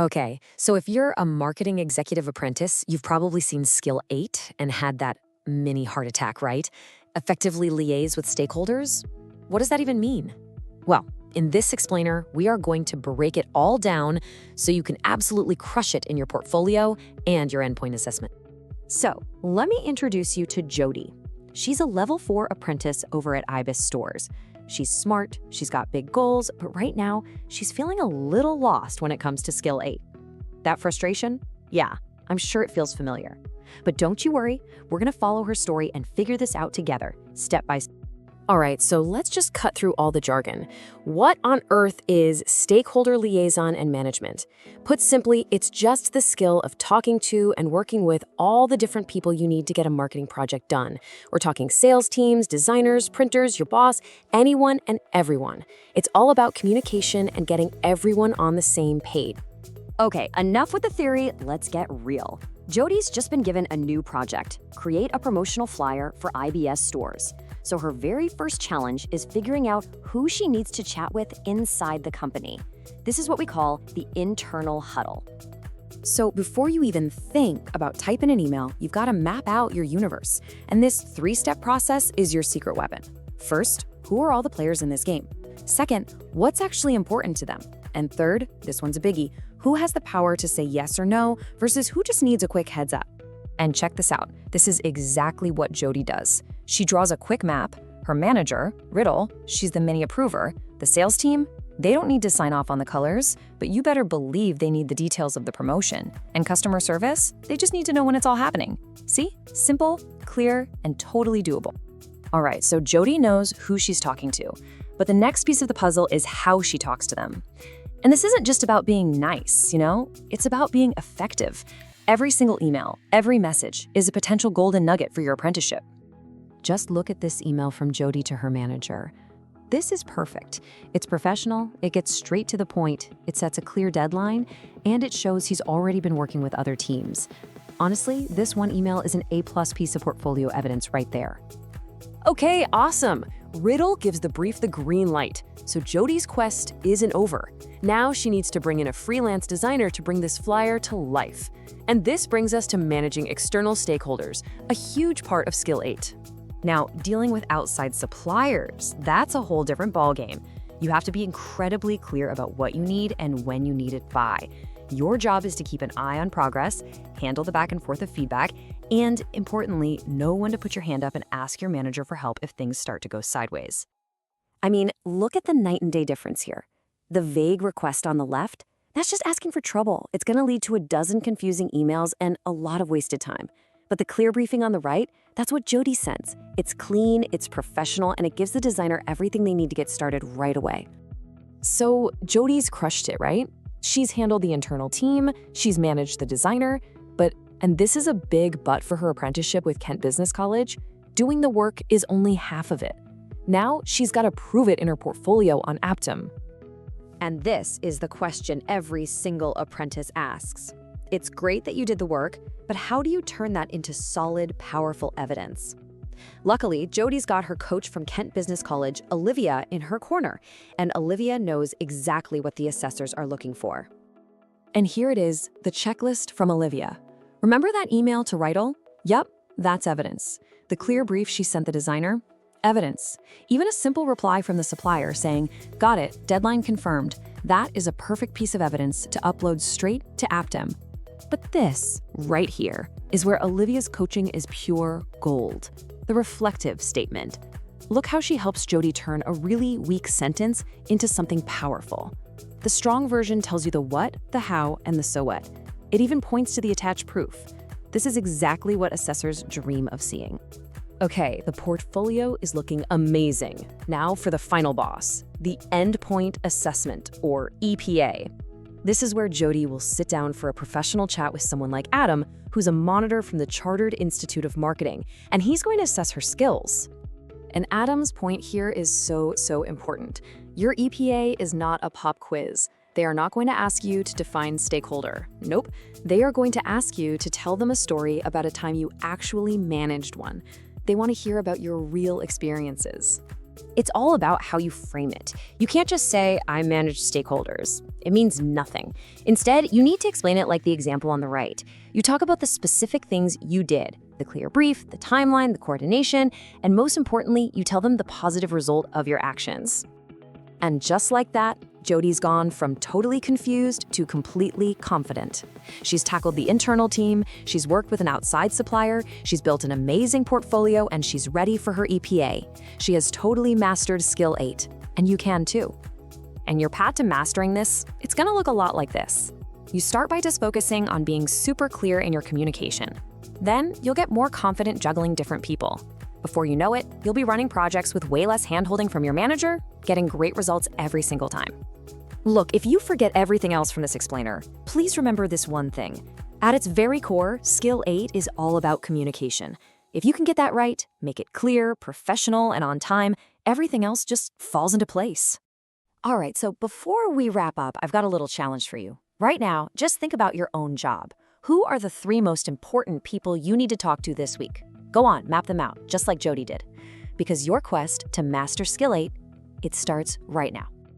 Okay, so if you're a marketing executive apprentice, you've probably seen Skill 8 and had that mini heart attack, right? Effectively liaise with stakeholders? What does that even mean? Well, in this explainer, we are going to break it all down so you can absolutely crush it in your portfolio and your endpoint assessment. So, let me introduce you to Jody. She's a level 4 apprentice over at Ibis Stores. She's smart, she's got big goals, but right now, she's feeling a little lost when it comes to Skill 8. That frustration? Yeah, I'm sure it feels familiar. But don't you worry, we're gonna follow her story and figure this out together, step by step. All right, so let's just cut through all the jargon. What on earth is stakeholder liaison and management? Put simply, it's just the skill of talking to and working with all the different people you need to get a marketing project done. We're talking sales teams, designers, printers, your boss, anyone and everyone. It's all about communication and getting everyone on the same page. Okay, enough with the theory, let's get real. Jody's just been given a new project, create a promotional flyer for IBS stores. So her very first challenge is figuring out who she needs to chat with inside the company. This is what we call the internal huddle. So before you even think about typing an email, you've got to map out your universe. And this 3-step process is your secret weapon. First, who are all the players in this game? Second, what's actually important to them? And third, this one's a biggie, who has the power to say yes or no versus who just needs a quick heads up? And check this out. This is exactly what Jody does. She draws a quick map. Her manager, Riddle, she's the mini approver. The sales team, they don't need to sign off on the colors, but you better believe they need the details of the promotion. And customer service, they just need to know when it's all happening. See? Simple, clear, and totally doable. All right, so Jody knows who she's talking to, but the next piece of the puzzle is how she talks to them. And this isn't just about being nice, It's about being effective. Every single email, every message is a potential golden nugget for your apprenticeship. Just look at this email from Jody to her manager. This is perfect. It's professional, it gets straight to the point, it sets a clear deadline, and it shows he's already been working with other teams. Honestly, this one email is an A+ piece of portfolio evidence right there. Okay, awesome. Riddle gives the brief the green light, so Jody's quest isn't over. Now she needs to bring in a freelance designer to bring this flyer to life. And this brings us to managing external stakeholders, a huge part of Skill 8. Now, dealing with outside suppliers, that's a whole different ballgame. You have to be incredibly clear about what you need and when you need it by. Your job is to keep an eye on progress, handle the back and forth of feedback, and importantly, know when to put your hand up and ask your manager for help if things start to go sideways. I mean, look at the night and day difference here. The vague request on the left, that's just asking for trouble. It's going to lead to a dozen confusing emails and a lot of wasted time. But the clear briefing on the right, that's what Jody sends. It's clean, it's professional, and it gives the designer everything they need to get started right away. So Jody's crushed it, right? She's handled the internal team, she's managed the designer, and this is a big but for her apprenticeship with Kent Business College, doing the work is only half of it. Now she's got to prove it in her portfolio on Aptum. And this is the question every single apprentice asks. It's great that you did the work, but how do you turn that into solid, powerful evidence? Luckily, Jody's got her coach from Kent Business College, Olivia, in her corner, and Olivia knows exactly what the assessors are looking for. And here it is, the checklist from Olivia. Remember that email to Riddle? Yep, that's evidence. The clear brief she sent the designer? Evidence. Even a simple reply from the supplier saying, "Got it, deadline confirmed." That is a perfect piece of evidence to upload straight to Aptum. But this, right here, is where Olivia's coaching is pure gold. The reflective statement. Look how she helps Jody turn a really weak sentence into something powerful. The strong version tells you the what, the how, and the so what. It even points to the attached proof. This is exactly what assessors dream of seeing. Okay, the portfolio is looking amazing. Now for the final boss, the endpoint assessment, or EPA. This is where Jody will sit down for a professional chat with someone like Adam, who's a monitor from the Chartered Institute of Marketing, and he's going to assess her skills. And Adam's point here is so important. Your EPA is not a pop quiz. They are not going to ask you to define stakeholder. Nope. They are going to ask you to tell them a story about a time you actually managed one. They want to hear about your real experiences. It's all about how you frame it. You can't just say, I manage stakeholders. It means nothing. Instead, you need to explain it like the example on the right. You talk about the specific things you did, the clear brief, the timeline, the coordination, and most importantly, you tell them the positive result of your actions. And just like that, Jody's gone from totally confused to completely confident. She's tackled the internal team, she's worked with an outside supplier, she's built an amazing portfolio, and she's ready for her EPA. She has totally mastered Skill 8, and you can too. And your path to mastering this, it's gonna look a lot like this. You start by just focusing on being super clear in your communication. Then you'll get more confident juggling different people. Before you know it, you'll be running projects with way less handholding from your manager, getting great results every single time. Look, if you forget everything else from this explainer, please remember this one thing. At its very core, Skill 8 is all about communication. If you can get that right, make it clear, professional, and on time, everything else just falls into place. All right, so before we wrap up, I've got a little challenge for you. Right now, just think about your own job. Who are the 3 most important people you need to talk to this week? Go on, map them out, just like Jody did. Because your quest to master Skill 8, it starts right now.